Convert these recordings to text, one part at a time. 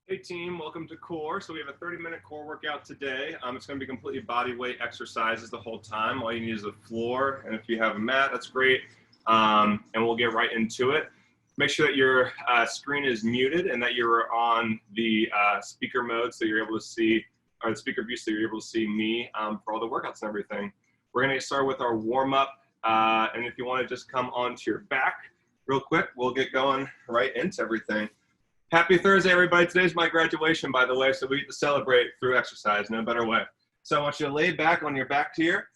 Hey team, welcome to core. So we have a 30-minute core workout today. It's going to be completely body weight exercises the whole time. All you need is a floor, and if you have a mat, that's great. And we'll get right into it. Make sure that your screen is muted and that you're on the speaker mode so you're able to see, or the speaker view so you're able to see me for all the workouts and everything. We're going to get started with our warm-up, and if you want to just come onto your back real quick, we'll get going right into everything. Happy Thursday, everybody. Today's my graduation, by the way, so we get to celebrate through exercise, no better way. So I want you to lay back on your back here.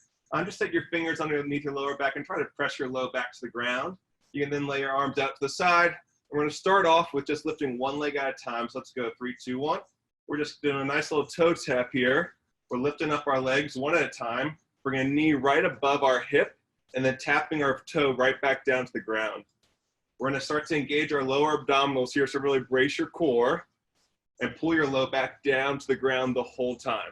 Just take your fingers underneath your lower back and try to press your low back to the ground. You can then lay your arms out to the side. We're going to start off with just lifting one leg at a time. So let's go 3, 2, 1. We're just doing a nice little toe tap here. We're lifting up our legs one at a time, bringing a knee right above our hip, and then tapping our toe right back down to the ground. We're going to start to engage our lower abdominals here, so really brace your core and pull your low back down to the ground the whole time.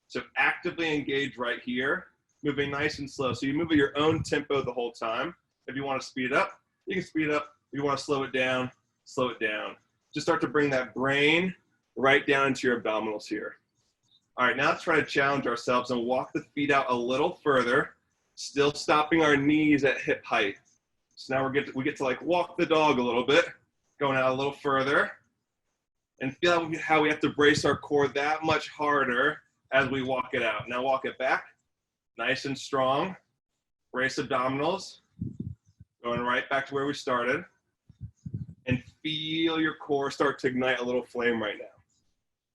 So actively engage right here, moving nice and slow. So you move at your own tempo the whole time. If you want to speed it up, you can speed it up. If you want to slow it down, slow it down. Just start to bring that brain right down into your abdominals here. All right, now let's try to challenge ourselves and walk the feet out a little further, still stopping our knees at hip height. So now we get to like walk the dog a little bit, going out a little further, and feel how we have to brace our core that much harder as we walk it out. Now walk it back, nice and strong. Brace abdominals, going right back to where we started, and feel your core start to ignite a little flame right now.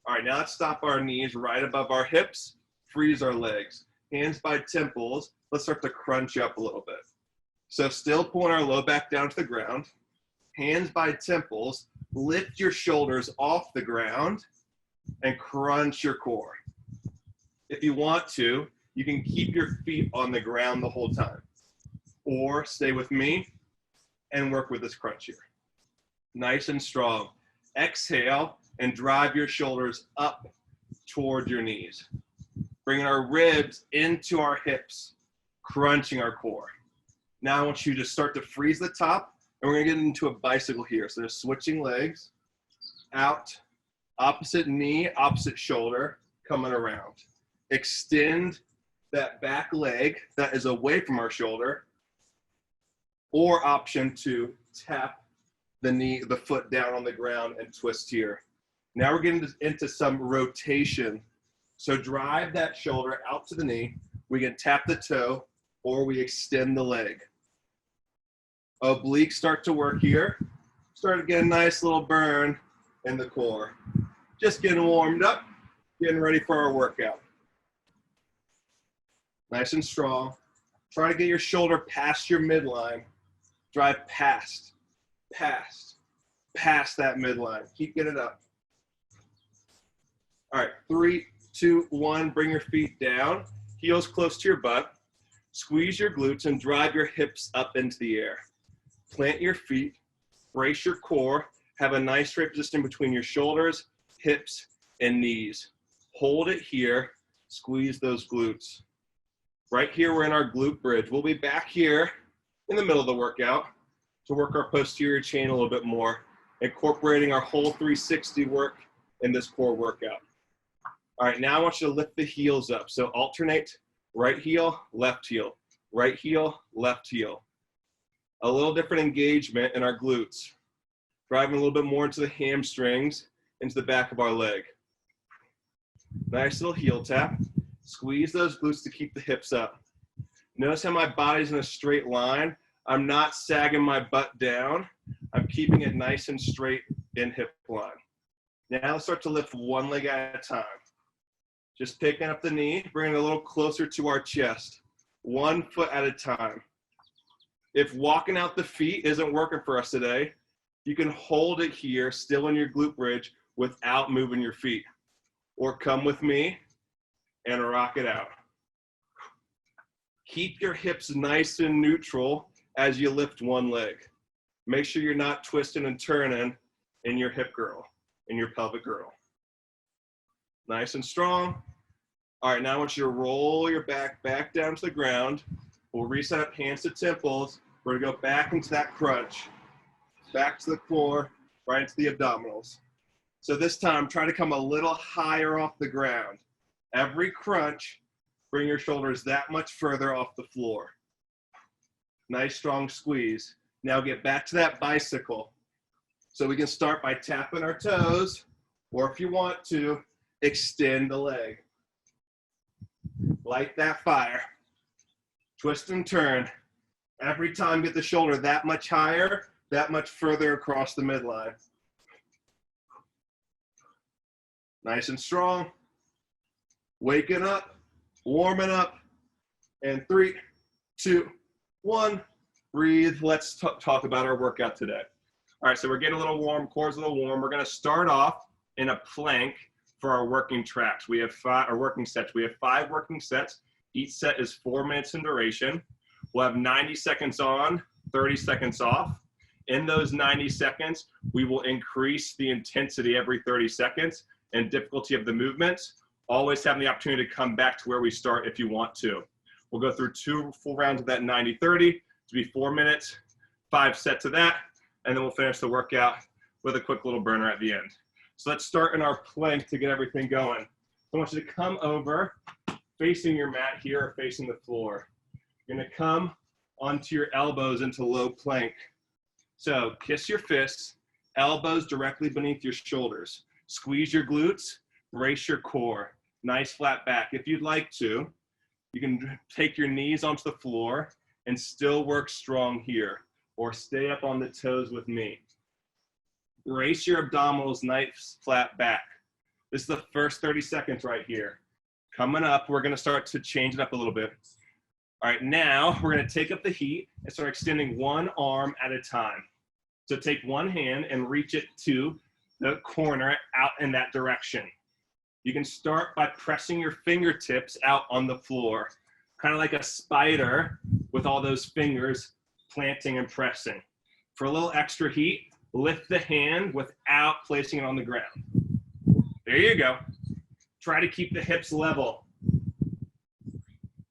All right, now let's stop our knees right above our hips, freeze our legs. Hands by temples, let's start to crunch up a little bit. So still pulling our low back down to the ground, hands by temples, lift your shoulders off the ground and crunch your core. If you want to, you can keep your feet on the ground the whole time, or stay with me and work with this crunch here. Nice and strong. Exhale and drive your shoulders up toward your knees. Bringing our ribs into our hips, crunching our core. Now I want you to start to freeze the top, and we're gonna get into a bicycle here. So there's switching legs, out, opposite knee, opposite shoulder, coming around. Extend that back leg that is away from our shoulder, or option 2, tap the foot down on the ground and twist here. Now we're getting into some rotation. So drive that shoulder out to the knee. We can tap the toe, or we extend the leg. Obliques start to work here. Start to get a nice little burn in the core. Just getting warmed up, getting ready for our workout. Nice and strong. Try to get your shoulder past your midline. Drive past that midline. Keep getting it up. All right, 3, 2, 1, bring your feet down. Heels close to your butt. Squeeze your glutes and drive your hips up into the air. Plant your feet, brace your core, have a nice straight position between your shoulders, hips, and knees. Hold it here, squeeze those glutes. Right here, we're in our glute bridge. We'll be back here in the middle of the workout to work our posterior chain a little bit more, incorporating our whole 360 work in this core workout. All right, now I want you to lift the heels up. So alternate right heel, left heel, right heel, left heel. A little different engagement in our glutes. Driving a little bit more into the hamstrings, into the back of our leg. Nice little heel tap. Squeeze those glutes to keep the hips up. Notice how my body's in a straight line. I'm not sagging my butt down. I'm keeping it nice and straight in hip line. Now let's start to lift one leg at a time. Just picking up the knee, bringing it a little closer to our chest. 1 foot at a time. If walking out the feet isn't working for us today, you can hold it here, still in your glute bridge, without moving your feet. Or come with me and rock it out. Keep your hips nice and neutral as you lift one leg. Make sure you're not twisting and turning in your hip girdle, in your pelvic girdle. Nice and strong. All right, now I want you to roll your back down to the ground. We'll reset up hands to temples. We're gonna go back into that crunch. Back to the core, right into the abdominals. So this time, try to come a little higher off the ground. Every crunch, bring your shoulders that much further off the floor. Nice strong squeeze. Now get back to that bicycle. So we can start by tapping our toes, or if you want to, extend the leg. Light that fire. Twist and turn. Every time, get the shoulder that much higher, that much further across the midline. Nice and strong. Waking up, warming up. And 3, 2, 1. Breathe. Let's talk about our workout today. All right, so we're getting a little warm, core's a little warm. We're gonna start off in a plank for our working tracks. We have 5 working sets. We have 5 working sets. Each set is 4 minutes in duration. We'll have 90 seconds on, 30 seconds off. In those 90 seconds, we will increase the intensity every 30 seconds and difficulty of the movements. Always having the opportunity to come back to where we start if you want to. We'll go through 2 full rounds of that 90-30 to be 4 minutes, 5 sets of that, and then we'll finish the workout with a quick little burner at the end. So let's start in our plank to get everything going. I want you to come over facing your mat here or facing the floor. You're gonna come onto your elbows into low plank. So kiss your fists, elbows directly beneath your shoulders. Squeeze your glutes, brace your core. Nice flat back. If you'd like to, you can take your knees onto the floor and still work strong here, or stay up on the toes with me. Brace your abdominals, nice flat back. This is the first 30 seconds right here. Coming up, we're gonna start to change it up a little bit. All right, now we're gonna take up the heat and start extending one arm at a time. So take one hand and reach it to the corner out in that direction. You can start by pressing your fingertips out on the floor, kind of like a spider with all those fingers planting and pressing. For a little extra heat, lift the hand without placing it on the ground. There you go. Try to keep the hips level.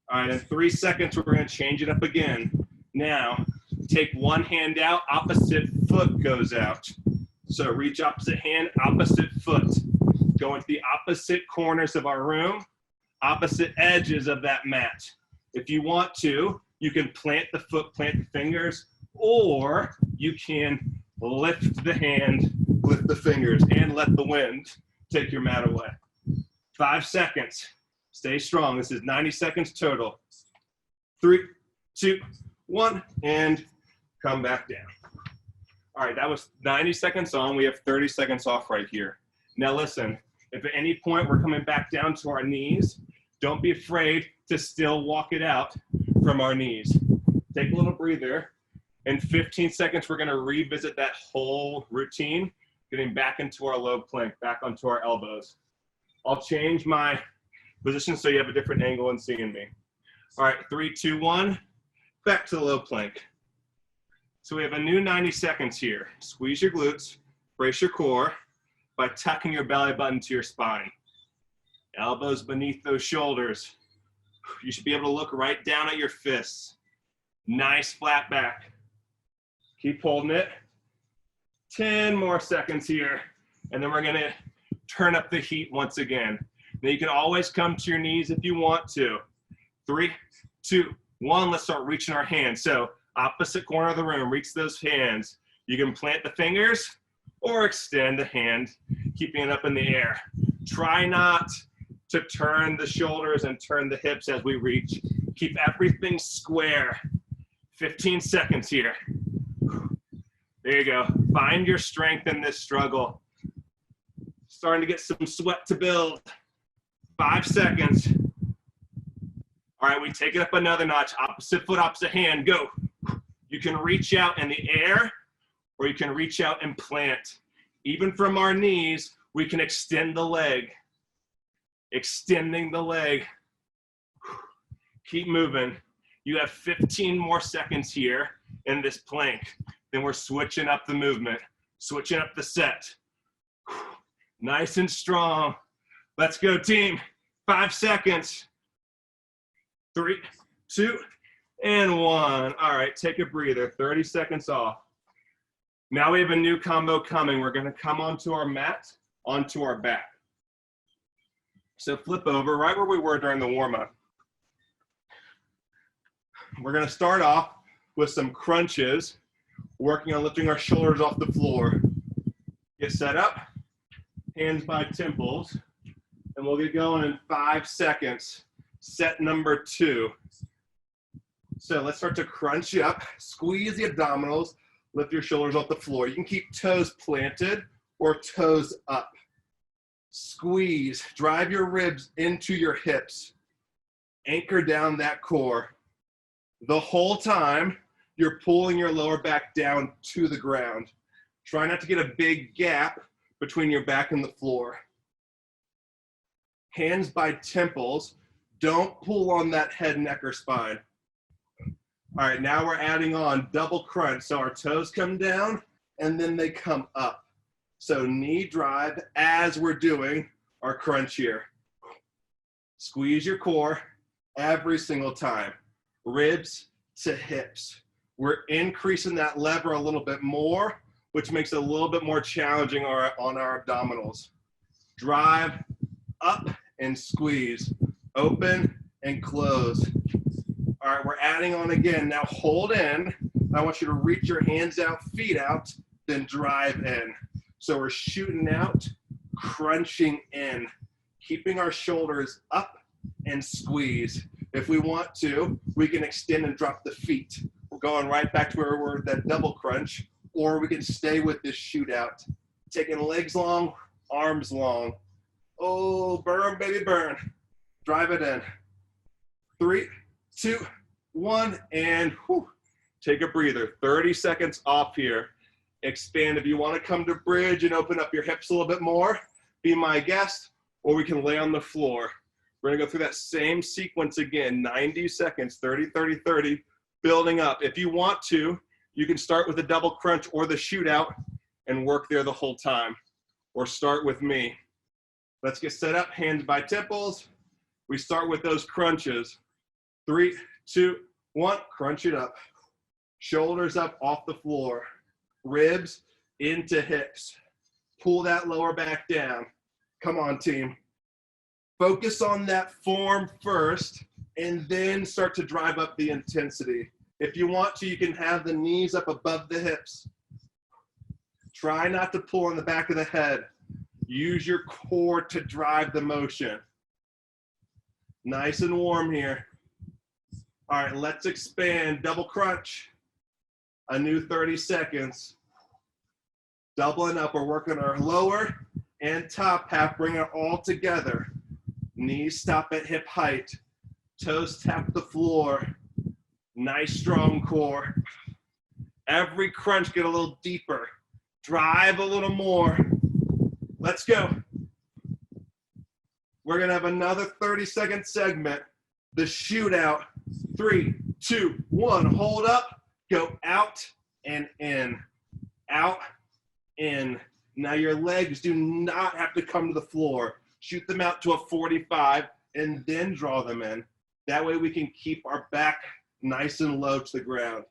All right, in 3 seconds, we're gonna change it up again. Now, take one hand out, opposite foot goes out. So reach opposite hand, opposite foot. Go into the opposite corners of our room, opposite edges of that mat. If you want to, you can plant the foot, plant the fingers, or you can lift the hand, lift the fingers, and let the wind take your mat away. 5 seconds. Stay strong. This is 90 seconds total. 3, 2, 1, and come back down. All right, that was 90 seconds on. We have 30 seconds off right here. Now listen, if at any point we're coming back down to our knees, don't be afraid to still walk it out from our knees. Take a little breather. In 15 seconds, we're gonna revisit that whole routine, getting back into our low plank, back onto our elbows. I'll change my position so you have a different angle in seeing me. All right, 3, 2, 1, back to the low plank. So we have a new 90 seconds here. Squeeze your glutes, brace your core by tucking your belly button to your spine. Elbows beneath those shoulders. You should be able to look right down at your fists. Nice flat back. Keep holding it. 10 more seconds here. And then we're gonna turn up the heat once again. Now you can always come to your knees if you want to. 3, 2, 1, let's start reaching our hands. So opposite corner of the room, reach those hands. You can plant the fingers or extend the hand, keeping it up in the air. Try not to turn the shoulders and turn the hips as we reach. Keep everything square. 15 seconds here. There you go. Find your strength in this struggle. Starting to get some sweat to build. 5 seconds. All right, we take it up another notch. Opposite foot, opposite hand, go. You can reach out in the air, or you can reach out and plant. Even from our knees, we can extend the leg. Extending the leg. Keep moving. You have 15 more seconds here in this plank. Then we're switching up the movement, switching up the set. Nice and strong. Let's go, team. 5 seconds. 3, 2, and 1. All right, take a breather. 30 seconds off. Now we have a new combo coming. We're gonna come onto our mat onto our back. So flip over right where we were during the warm-up. We're gonna start off with some crunches, working on lifting our shoulders off the floor. Get set up, hands by temples, and we'll get going in 5 seconds. Set number 2. So let's start to crunch up, squeeze the abdominals, lift your shoulders off the floor. You can keep toes planted or toes up. Squeeze, drive your ribs into your hips. Anchor down that core. The whole time, you're pulling your lower back down to the ground. Try not to get a big gap between your back and the floor. Hands by temples. Don't pull on that head, neck, or spine. All right, now we're adding on double crunch. So our toes come down and then they come up. So knee drive as we're doing our crunch here. Squeeze your core every single time. Ribs to hips. We're increasing that lever a little bit more, which makes it a little bit more challenging on our abdominals. Drive up and squeeze. Open and close. All right, we're adding on again. Now hold in. I want you to reach your hands out, feet out, then drive in. So we're shooting out, crunching in, keeping our shoulders up and squeeze. If we want to, we can extend and drop the feet. We're going right back to where we were at that double crunch, or we can stay with this shootout. Taking legs long, arms long. Oh, burn, baby, burn. Drive it in. 3, 2, 1, and whew, take a breather. 30 seconds off here. Expand. If you want to come to bridge and open up your hips a little bit more, be my guest, or we can lay on the floor. We're gonna go through that same sequence again, 90 seconds, 30, 30, 30, building up. If you want to, you can start with the double crunch or the shootout and work there the whole time, or start with me. Let's get set up, hands by temples. We start with those crunches. 3, 2, 1, crunch it up. Shoulders up off the floor. Ribs into hips. Pull that lower back down. Come on, team. Focus on that form first, and then start to drive up the intensity. If you want to, you can have the knees up above the hips. Try not to pull on the back of the head. Use your core to drive the motion. Nice and warm here. All right, let's expand. Double crunch. A new 30 seconds. Doubling up. We're working our lower and top half. Bring it all together. Knees stop at hip height. Toes tap the floor. Nice strong core. Every crunch, get a little deeper. Drive a little more. Let's go. We're gonna have another 30-second segment. The shootout. 3, 2, 1. Hold up. Go out and in. Out, in. Now your legs do not have to come to the floor. Shoot them out to a 45 and then draw them in. That way we can keep our back nice and low to the ground.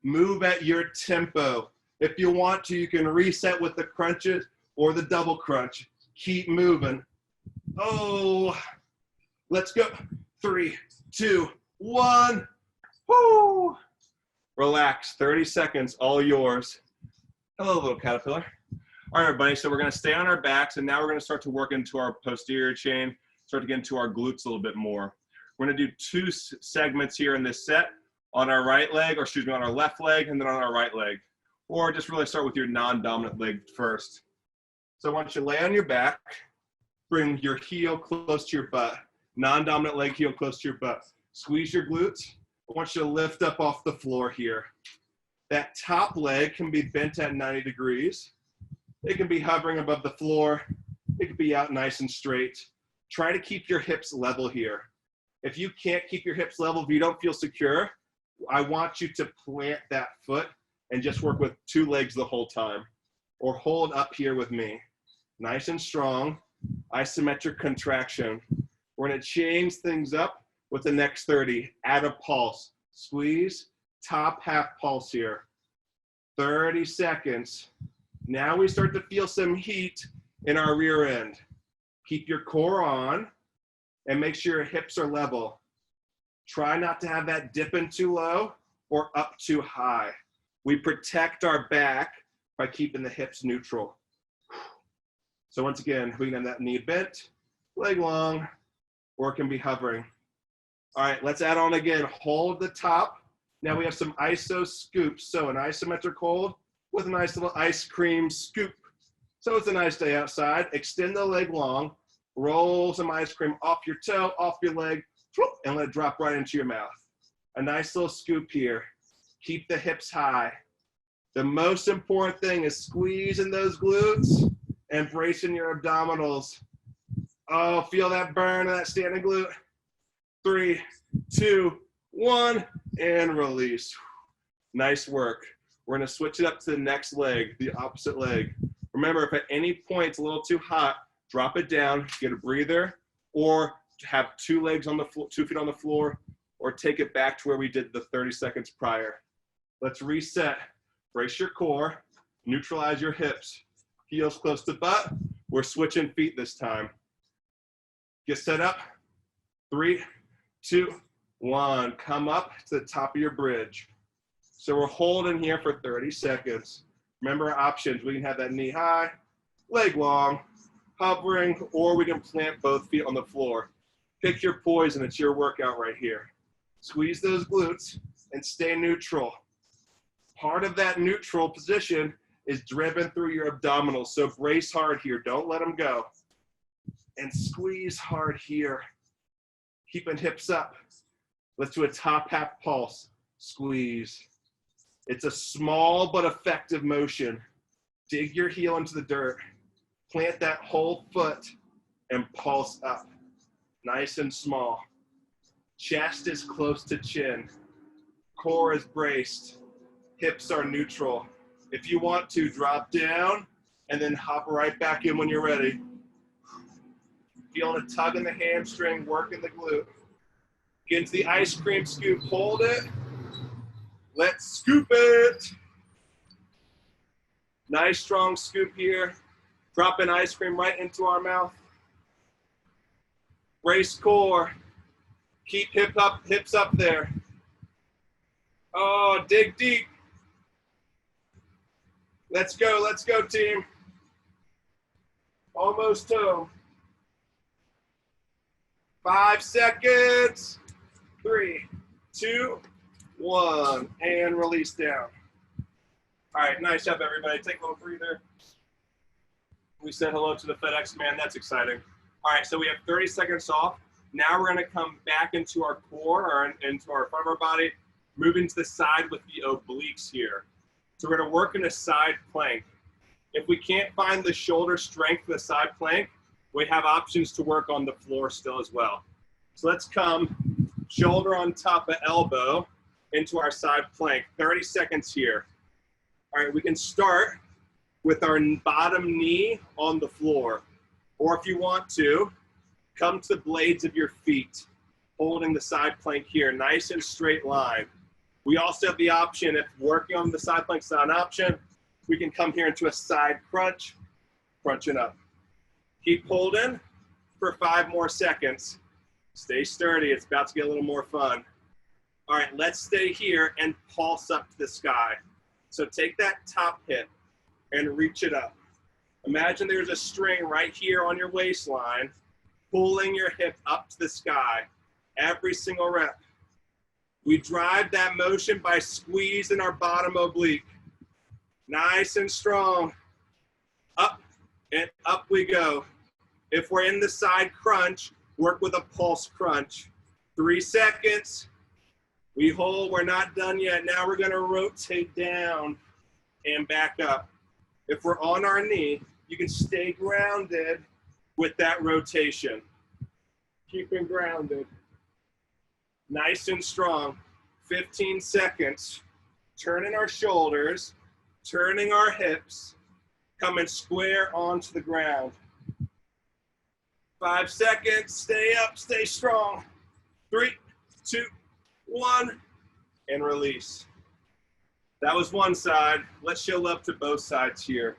Move at your tempo. If you want to, you can reset with the crunches or the double crunch. Keep moving. Oh, let's go. 3, 2, 1. Woo! Relax, 30 seconds, all yours. Hello, little caterpillar. All right, everybody, so we're gonna stay on our backs, and now we're gonna start to work into our posterior chain, start to get into our glutes a little bit more. We're gonna do 2 segments here in this set, on our right leg, or excuse me, on our left leg, and then on our right leg. Or just really start with your non-dominant leg first. So I want you to lay on your back, bring your heel close to your butt. Non-dominant leg, heel close to your butt. Squeeze your glutes. I want you to lift up off the floor here. That top leg can be bent at 90 degrees. It can be hovering above the floor. It can be out nice and straight. Try to keep your hips level here. If you can't keep your hips level, if you don't feel secure, I want you to plant that foot and just work with 2 legs the whole time. Or hold up here with me. Nice and strong, isometric contraction. We're gonna change things up with the next 30. Add a pulse. Squeeze, top half pulse here. 30 seconds. Now we start to feel some heat in our rear end. Keep your core on and make sure your hips are level. Try not to have that dip in too low or up too high. We protect our back by keeping the hips neutral. So once again, we can have that knee bent, leg long, or it can be hovering. All right, let's add on again. Hold the top. Now we have some iso scoops. So an isometric hold with a nice little ice cream scoop. So it's a nice day outside. Extend the leg long. Roll some ice cream off your toe, off your leg, and let it drop right into your mouth. A nice little scoop here. Keep the hips high. The most important thing is squeezing those glutes and bracing your abdominals. Oh, feel that burn in that standing glute. 3, 2, 1, and release. Nice work. We're gonna switch it up to the next leg, the opposite leg. Remember, if at any point it's a little too hot, drop it down, get a breather, or have 2 legs on the floor, 2 feet on the floor, or take it back to where we did the 30 seconds prior. Let's reset. Brace your core, neutralize your hips. Heels close to butt. We're switching feet this time. Get set up. 3, 2, 1. Come up to the top of your bridge. So we're holding here for 30 seconds. Remember our options. We can have that knee high, leg long, hovering, or we can plant both feet on the floor. Pick your poison. It's your workout right here. Squeeze those glutes and stay neutral. Part of that neutral position is driven through your abdominals. So brace hard here. Don't let them go. And squeeze hard here. Keeping hips up. Let's do a top half pulse. Squeeze. It's a small but effective motion. Dig your heel into the dirt. Plant that whole foot and pulse up. Nice and small. Chest is close to chin. Core is braced. Hips are neutral. If you want to, drop down and then hop right back in when you're ready. Feeling a tug in the hamstring, working the glute. Get into the ice cream scoop, hold it. Let's scoop it. Nice strong scoop here. Dropping ice cream right into our mouth. Brace core. Keep hips up there. Oh, dig deep. Let's go team. Almost home. 5 seconds. 3, 2, 1, and release down. All right, nice job, everybody. Take a little breather. We said hello to the FedEx man. That's exciting. All right, so we have 30 seconds off. Now we're going to come back into our core or into our front of our body, moving to the side with the obliques here. So we're going to work in a side plank. If we can't find the shoulder strength for the side plank, we have options to work on the floor still as well. So let's come shoulder on top of elbow into our side plank. 30 seconds here. All right, we can start with our bottom knee on the floor. Or if you want to, come to the blades of your feet, holding the side plank here, nice and straight line. We also have the option, if working on the side plank is not an option, we can come here into a side crunch, crunching up. Keep holding for 5 more seconds. Stay sturdy, it's about to get a little more fun. All right, let's stay here and pulse up to the sky. So take that top hip and reach it up. Imagine there's a string right here on your waistline, pulling your hip up to the sky, every single rep. We drive that motion by squeezing our bottom oblique. Nice and strong. Up and up we go. If we're in the side crunch, work with a pulse crunch. 3 seconds. We hold, we're not done yet. Now we're gonna rotate down and back up. If we're on our knee, you can stay grounded with that rotation. Keeping grounded. Nice and strong. 15 seconds. Turning our shoulders, turning our hips, coming square onto the ground. 5 seconds, stay up, stay strong. 3, 2, 1, and release. That was one side. Let's show love to both sides here.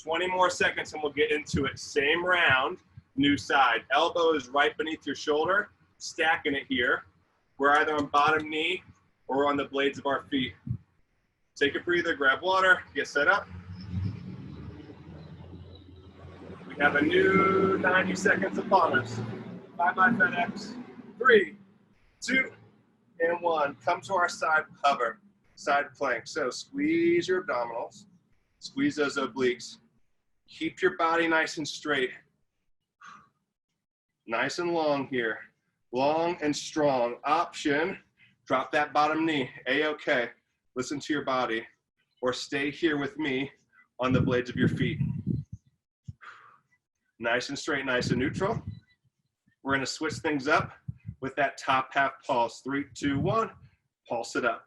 20 more seconds and we'll get into it. Same round, new side. Elbow is right beneath your shoulder, stacking it here. We're either on bottom knee or on the blades of our feet. Take a breather, grab water, get set up. We have a new 90 seconds upon us. Bye bye FedEx. 3, 2, and 1. Come to our side hover, side plank. So squeeze your abdominals, squeeze those obliques. Keep your body nice and straight. Nice and long here. Long and strong. Option, drop that bottom knee. A-okay. Listen to your body. Or stay here with me on the blades of your feet. Nice and straight, nice and neutral. We're gonna switch things up with that top half pulse. 3, 2, 1, pulse it up.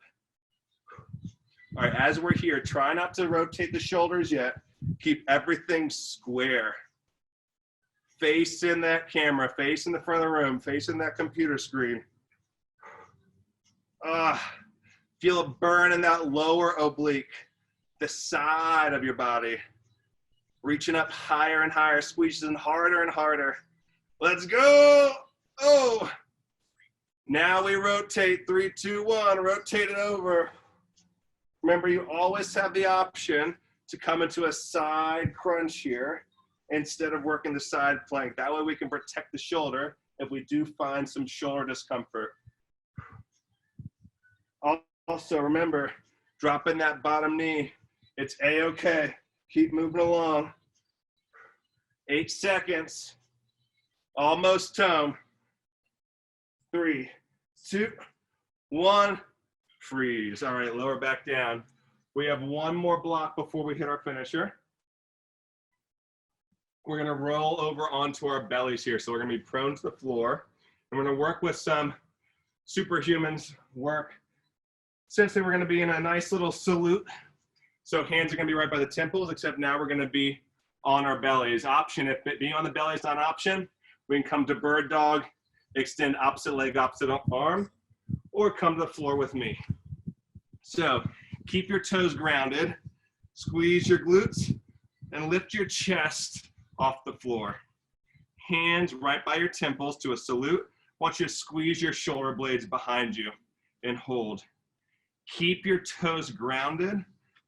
All right, as we're here, try not to rotate the shoulders yet. Keep everything square. Face in that camera, face in the front of the room, face in that computer screen. Feel a burn in that lower oblique, the side of your body. Reaching up higher and higher, squeezing harder and harder. Let's go. Oh. Now we rotate. 3, 2, 1, rotate it over. Remember, you always have the option to come into a side crunch here instead of working the side plank. That way we can protect the shoulder if we do find some shoulder discomfort. Also, remember, dropping that bottom knee. It's A-okay. Keep moving along. 8 seconds. Almost tone. 3, 2, 1. Freeze. All right, lower back down. We have one more block before we hit our finisher. We're gonna roll over onto our bellies here. So we're gonna be prone to the floor. And we're gonna work with some superhumans work. Essentially, we're gonna be in a nice little salute. So hands are gonna be right by the temples, except now we're gonna be on our bellies. Option, if being on the belly is not an option, we can come to bird dog, extend opposite leg, opposite arm, or come to the floor with me. So keep your toes grounded, squeeze your glutes, and lift your chest off the floor. Hands right by your temples to a salute. I want you to squeeze your shoulder blades behind you and hold. Keep your toes grounded.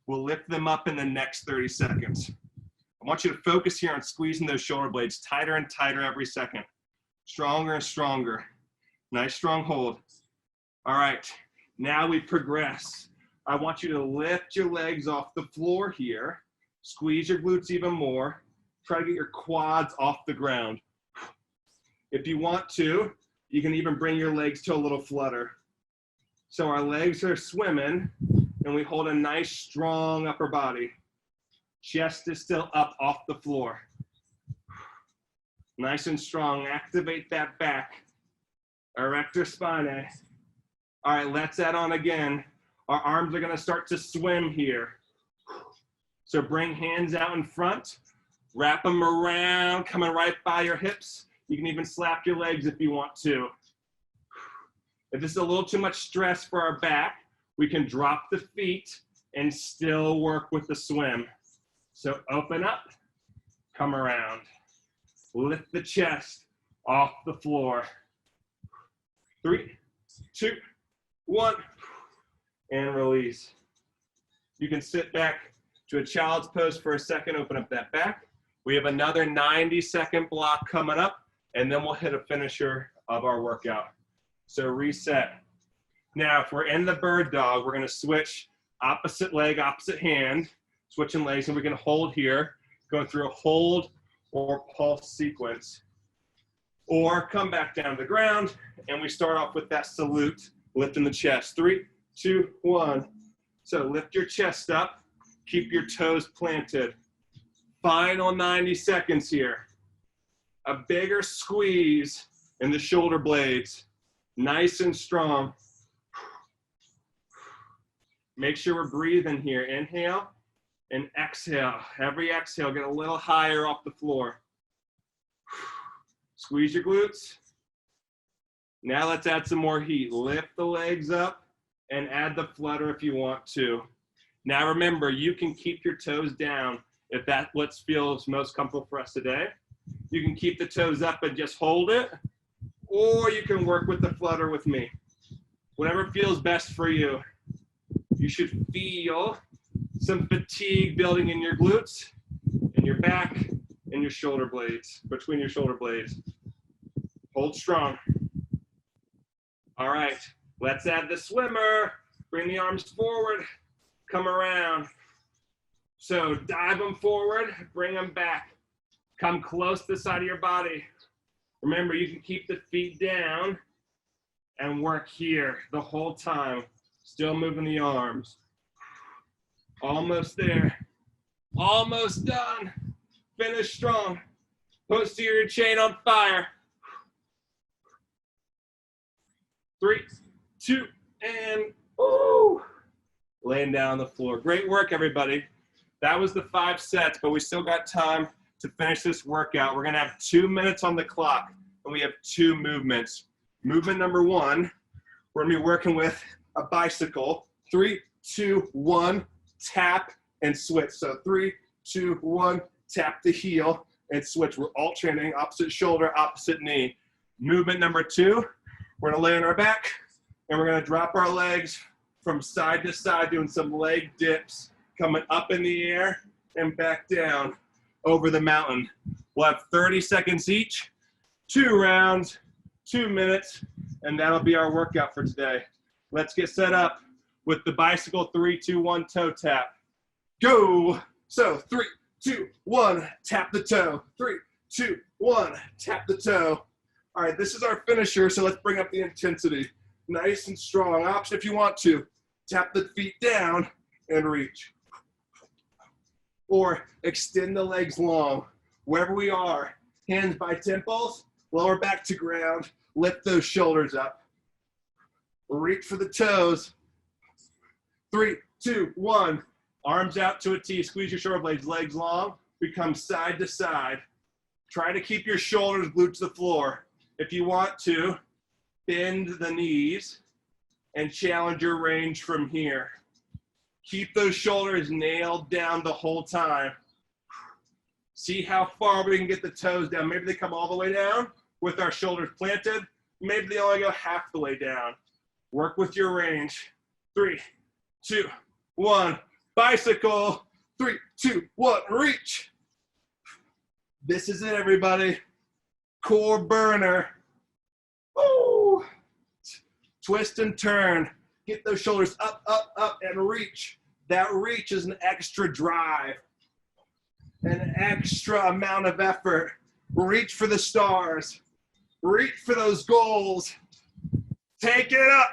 We'll lift them up in the next 30 seconds. I want you to focus here on squeezing those shoulder blades tighter and tighter every second. Stronger and stronger. Nice strong hold. All right, now we progress. I want you to lift your legs off the floor here. Squeeze your glutes even more. Try to get your quads off the ground. If you want to, you can even bring your legs to a little flutter. So our legs are swimming and we hold a nice strong upper body. Chest is still up off the floor. Nice and strong. Activate that back. Erector spinae. All right, let's add on again. Our arms are gonna start to swim here. So bring hands out in front, wrap them around, coming right by your hips. You can even slap your legs if you want to. If this is a little too much stress for our back, we can drop the feet and still work with the swim. So open up, come around. Lift the chest off the floor. 3, 2, 1, and release. You can sit back to a child's pose for a second, open up that back. We have another 90-second block coming up, and then we'll hit a finisher of our workout. So reset. Now, if we're in the bird dog, we're gonna switch opposite leg, opposite hand, switching legs, and we can hold here, going through a hold or pulse sequence. Or come back down to the ground, and we start off with that salute, lifting the chest. 3, 2, 1. So lift your chest up, keep your toes planted. Final 90 seconds here. A bigger squeeze in the shoulder blades. Nice and strong. Make sure we're breathing here. Inhale and exhale. Every exhale, get a little higher off the floor. Squeeze your glutes. Now let's add some more heat. Lift the legs up and add the flutter if you want to. Now remember, you can keep your toes down if that's what feels most comfortable for us today. You can keep the toes up and just hold it, or you can work with the flutter with me. Whatever feels best for you. You should feel some fatigue building in your glutes, in your back, and your shoulder blades, between your shoulder blades. Hold strong. All right, let's add the swimmer. Bring the arms forward, come around. So dive them forward, bring them back. Come close to the side of your body. Remember, you can keep the feet down and work here the whole time. Still moving the arms. Almost there. Almost done. Finish strong. Posterior chain on fire. 3, 2, and ooh. Laying down on the floor. Great work, everybody. That was the 5 sets, but we still got time to finish this workout. We're gonna have 2 minutes on the clock, and we have 2 movements. Movement number 1, we're gonna be working with a bicycle. 3, 2, 1, tap and switch. So 3, 2, 1, tap the heel and switch. We're alternating opposite shoulder, opposite knee. Movement number 2, we're gonna lay on our back and we're gonna drop our legs from side to side, doing some leg dips, coming up in the air and back down over the mountain. We'll have 30 seconds each, 2 rounds, 2 minutes, and that'll be our workout for today. Let's get set up with the bicycle 3, 2, 1 toe tap. Go. So 3, 2, 1, tap the toe. 3, 2, 1, tap the toe. All right, this is our finisher, so let's bring up the intensity. Nice and strong. Option if you want to. Tap the feet down and reach. Or extend the legs long. Wherever we are, hands by temples, lower back to ground, lift those shoulders up. Reach for the toes. 3, 2, 1. Arms out to a T. Squeeze your shoulder blades, legs long. Become side to side. Try to keep your shoulders glued to the floor. If you want to, bend the knees and challenge your range from here. Keep those shoulders nailed down the whole time. See how far we can get the toes down. Maybe they come all the way down with our shoulders planted. Maybe they only go half the way down. Work with your range. 3, 2, 1. Bicycle. 3, 2, 1. Reach. This is it, everybody. Core burner. Woo. Twist and turn. Get those shoulders up, up, up, and reach. That reach is an extra drive, an extra amount of effort. Reach for the stars. Reach for those goals. Take it up.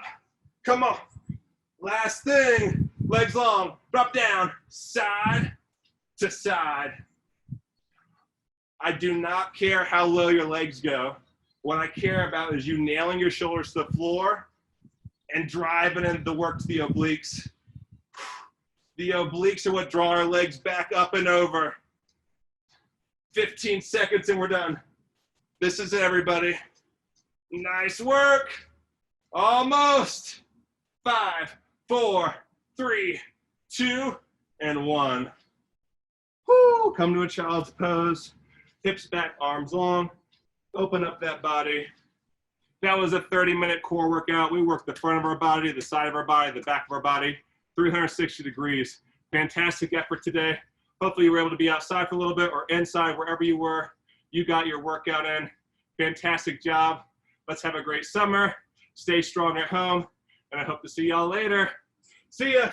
Come on. Last thing. Legs long. Drop down. Side to side. I do not care how low your legs go. What I care about is you nailing your shoulders to the floor and driving in the work to the obliques. The obliques are what draw our legs back up and over. 15 seconds and we're done. This is it, everybody. Nice work. Almost. 5, 4, 3, 2, and 1. Woo. Come to a child's pose. Hips back, arms long. Open up that body. That was a 30-minute core workout. We worked the front of our body, the side of our body, the back of our body, 360 degrees. Fantastic effort today. Hopefully you were able to be outside for a little bit or inside, wherever you were. You got your workout in. Fantastic job. Let's have a great summer. Stay strong at home, and I hope to see y'all later. See ya.